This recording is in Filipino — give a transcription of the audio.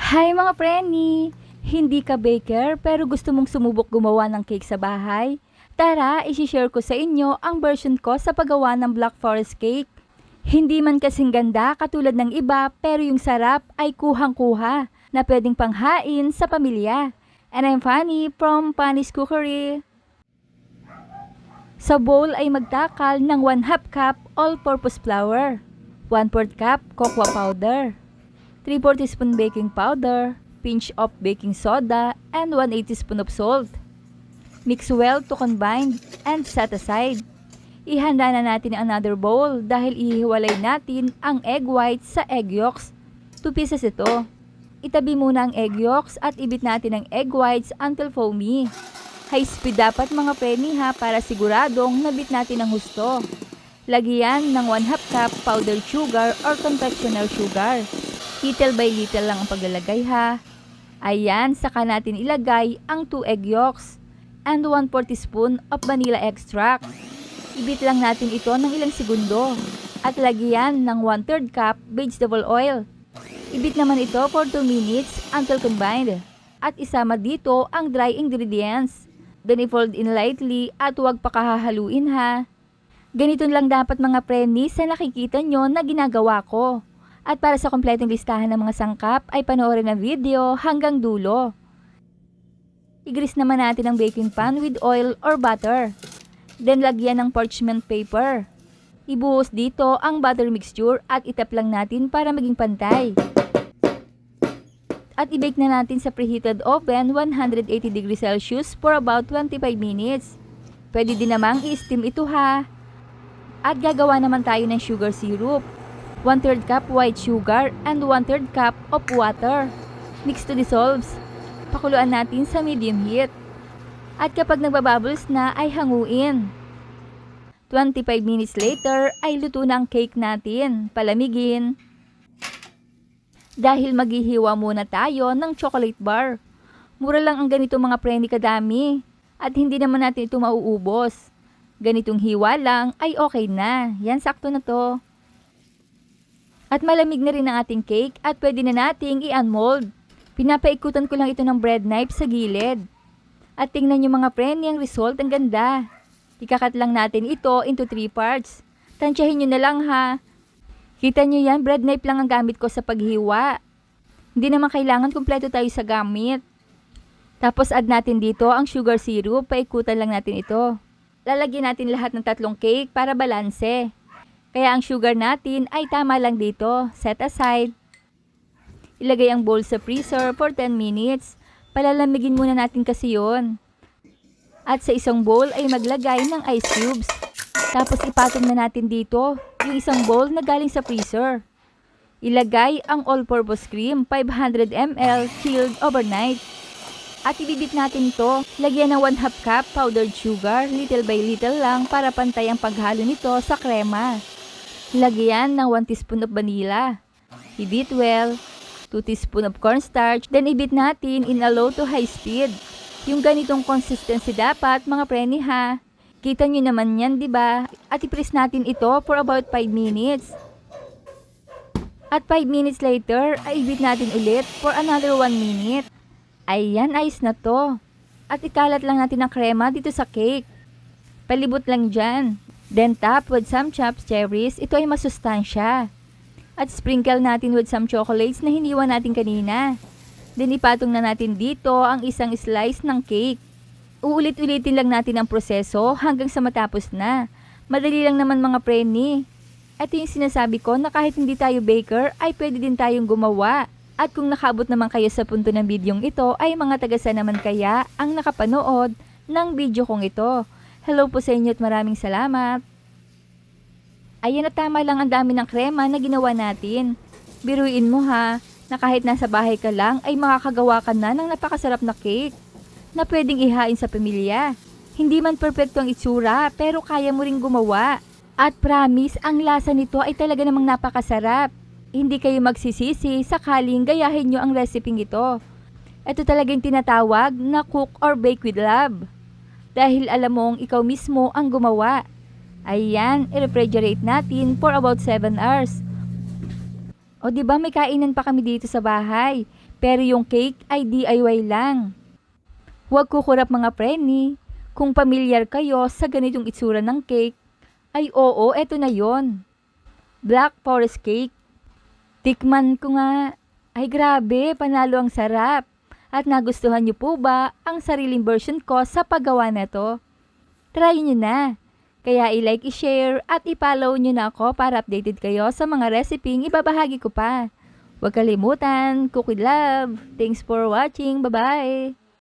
Hi mga preni! Hindi ka baker pero gusto mong sumubok gumawa ng cake sa bahay? Tara, isi-share ko sa inyo ang version ko sa paggawa ng Black Forest cake. Hindi man kasing ganda katulad ng iba pero yung sarap ay kuhang-kuha na pwedeng panghain sa pamilya. And I'm Fanny from Fanny's Cookery. Sa bowl ay magtakal ng 1/2 cup all-purpose flour, 1/4 cup cocoa powder, 3/4 teaspoon baking powder, pinch of baking soda, and 1/8 teaspoon of salt. Mix well to combine and set aside. Ihanda na natin another bowl dahil ihiwalay natin ang egg whites sa egg yolks. 2 pieces ito. Itabi muna ang egg yolks at ibit natin ang egg whites until foamy. High speed dapat mga preni ha para siguradong nabit natin ang husto. Lagyan ng 1/2 cup powdered sugar or confectioner sugar. Little by little lang ang paglalagay ha. Ayan, saka natin ilagay ang 2 egg yolks and 1/4 teaspoon of vanilla extract. Ibit lang natin ito ng ilang segundo at lagyan ng 1/3 cup vegetable oil. Ibit naman ito for 2 minutes until combined. At isama dito ang dry ingredients. Then i-fold in lightly at huwag pakahahaluin ha. Ganito lang dapat mga preni sa nakikita nyo na ginagawa ko. At para sa kompletong listahan ng mga sangkap ay panoorin ang video hanggang dulo. I-grease naman natin ang baking pan with oil or butter. Then lagyan ng parchment paper. Ibuhos dito ang butter mixture at itap lang natin para maging pantay. At i-bake na natin sa preheated oven 180 degrees Celsius for about 25 minutes. Pwede din namang i-steam ito ha. At gagawa naman tayo ng sugar syrup. 1/3 cup white sugar and 1/3 cup of water. Mix to dissolves. Pakuluan natin sa medium heat. At kapag nagbabubbles na ay hanguin. 25 minutes later ay luto na ang cake natin. Palamigin. Dahil maghihiwa muna tayo ng chocolate bar. Mura lang ang ganito mga preni kadami. At hindi naman natin ito mauubos. Ganitong hiwa lang ay okay na. Yan, sakto na to. At malamig na rin ang ating cake at pwede na nating i-unmold. Pinapaikutan ko lang ito ng bread knife sa gilid. At tingnan nyo mga preni ang result, ang ganda. Ikakat lang natin ito into 3 parts. Tansyahin nyo na lang ha. Kita nyo yan, bread knife lang ang gamit ko sa paghiwa. Hindi naman kailangan kumpleto tayo sa gamit. Tapos add natin dito ang sugar syrup, paikutan lang natin ito. Lalagyan natin lahat ng 3 cake para balanse. Kaya ang sugar natin ay tama lang dito, set aside. Ilagay ang bowl sa freezer for 10 minutes. Palalamigin muna natin kasi yon. At sa isang bowl ay maglagay ng ice cubes. Tapos ipatong na natin dito yung isang bowl na galing sa freezer. Ilagay ang all-purpose cream 500 ml chilled overnight. At ibibit natin to. Lagyan ng 1/2 cup powdered sugar, little by little lang para pantay ang paghalo nito sa krema. Lagyan ng 1 teaspoon of vanilla. Ibit well. 2 teaspoon of cornstarch. Then ibit natin in a low to high speed. Yung ganitong consistency dapat mga preni ha. Kita nyo naman yan, di ba? At i-press natin ito for about 5 minutes. At 5 minutes later, ay ibit natin ulit for another 1 minute. Ayan, ayos na to. At ikalat lang natin ang krema dito sa cake. Palibot lang dyan. Then top with some chopped cherries. Ito ay masustansya. At sprinkle natin with some chocolates na hiniwa natin kanina. Then ipatong na natin dito ang isang slice ng cake. Uulit-ulitin lang natin ang proseso hanggang sa matapos na. Madali lang naman mga preni. Ito yung sinasabi ko na kahit hindi tayo baker ay pwede din tayong gumawa. At kung nakabot naman kayo sa punto ng bidyong ito ay mga tagasa naman kaya ang nakapanood ng video kong ito. Hello po sa inyo at maraming salamat. Ayan na tama lang ang dami ng krema na ginawa natin. Biruin mo ha, na kahit nasa bahay ka lang ay makakagawa ka na ng napakasarap na cake na pwedeng ihain sa pamilya. Hindi man perfecto ang itsura pero kaya mo ring gumawa. At promise, ang lasa nito ay talaga namang napakasarap. Hindi kayo magsisisi sakaling gayahin nyo ang recipe ito. Ito talagang tinatawag na cook or bake with love. Dahil alam mong ikaw mismo ang gumawa. Ayan, i-refrigerate natin for about 7 hours. O di ba may kainan pa kami dito sa bahay. Pero yung cake ay DIY lang. Huwag kukurap mga preni. Kung pamilyar kayo sa ganitong itsura ng cake, ay oo, eto na yon. Black Forest Cake. Tikman ko nga. Ay grabe, panalo ang sarap. At nagustuhan niyo po ba ang sariling version ko sa paggawa na to? Try niyo na. Kaya i-like, i-share at i-follow niyo na ako para updated kayo sa mga reseping ibabahagi ko pa. Huwag kalimutan, cookie love. Thanks for watching. Bye-bye!